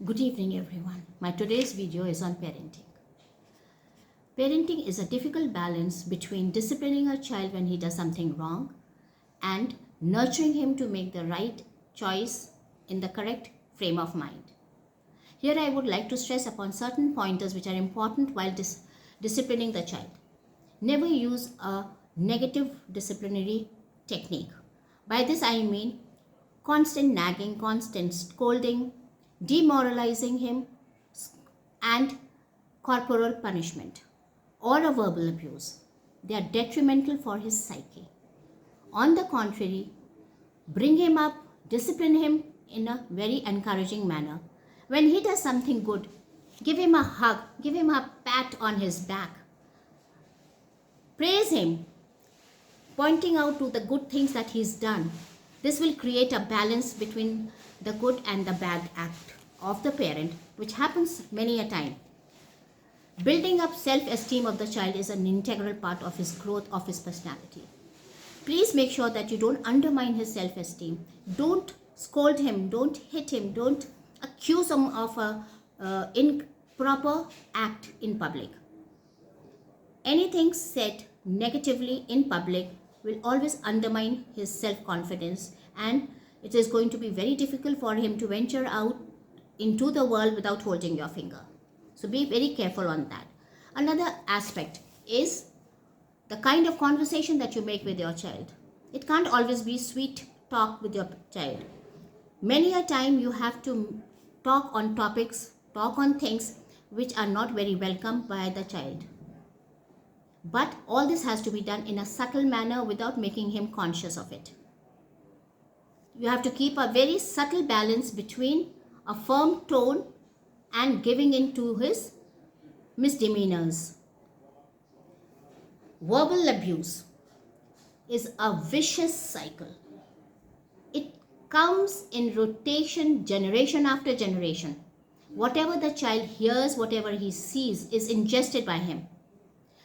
Good evening everyone. My today's video is on parenting. Parenting is a difficult balance between disciplining a child when he does something wrong and nurturing him to make the right choice in the correct frame of mind. Here I would like to stress upon certain pointers which are important while disciplining the child. Never use a negative disciplinary technique. By this I mean constant nagging, constant scolding, demoralizing him, and corporal punishment or a verbal abuse. They are detrimental for his psyche. On the contrary, bring him up, discipline him in a very encouraging manner. When he does something good, give him a hug, give him a pat on his back. Praise him, pointing out to the good things that he's done. This will create a balance between the good and the bad act of the parent, which happens many a time. Building up self-esteem of the child is an integral part of his growth, of his personality. Please make sure that you don't undermine his self-esteem. Don't scold him, don't hit him, don't accuse him of a improper act in public. Anything said negatively in public will always undermine his self-confidence, and it is going to be very difficult for him to venture out into the world without holding your finger. So be very careful on that. Another aspect is the kind of conversation that you make with your child. It can't always be sweet talk with your child. Many a time you have to talk on topics, talk on things which are not very welcome by the child. But all this has to be done in a subtle manner without making him conscious of it. You have to keep a very subtle balance between a firm tone and giving in to his misdemeanors. Verbal abuse is a vicious cycle. It comes in rotation, generation after generation. Whatever the child hears, whatever he sees is ingested by him.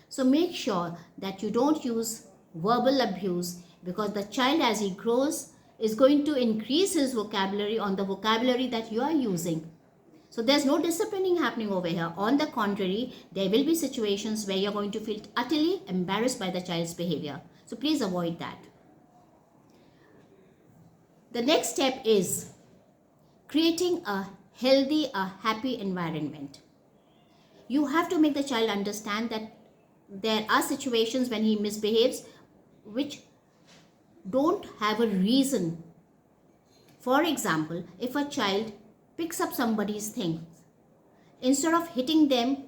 So make sure that you don't use verbal abuse, because the child as he grows is going to increase his vocabulary on the vocabulary that you are using. So there's no disciplining happening over here. On the contrary, there will be situations where you're going to feel utterly embarrassed by the child's behavior. So please avoid that. The next step is creating a healthy, a happy environment. You have to make the child understand that there are situations when he misbehaves which don't have a reason. For example, if a child picks up somebody's things, instead of hitting them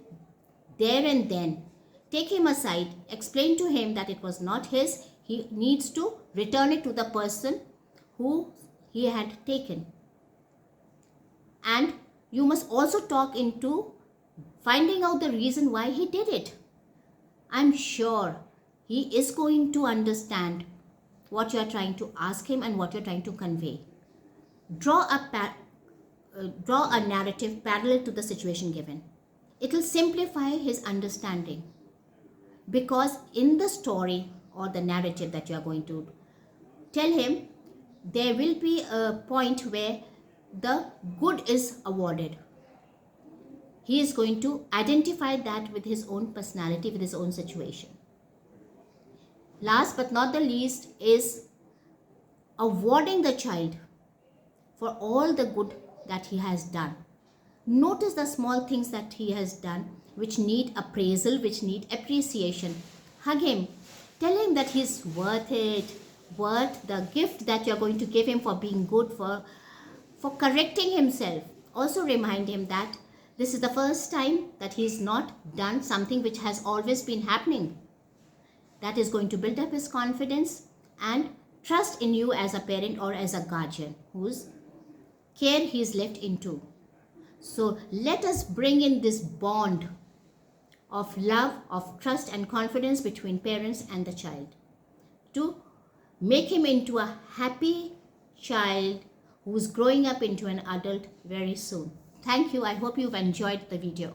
there and then, take him aside, explain to him that it was not his, he needs to return it to the person who he had taken. And you must also talk into finding out the reason why he did it. I'm sure he is going to understand what you are trying to ask him and what you're trying to convey. Draw a narrative parallel to the situation given. It will simplify his understanding, because in the story or the narrative that you are going to tell him, there will be a point where the good is awarded. He is going to identify that with his own personality, with his own situation. Last but not the least is awarding the child for all the good that he has done. Notice the small things that he has done which need appraisal, which need appreciation. Hug him. Tell him that he's worth it, worth the gift that you're going to give him for being good, for correcting himself. Also remind him that this is the first time that he's not done something which has always been happening. That is going to build up his confidence and trust in you as a parent or as a guardian whose care he is left into. So let us bring in this bond of love, of trust and confidence between parents and the child to make him into a happy child who is growing up into an adult very soon. Thank you. I hope you've enjoyed the video.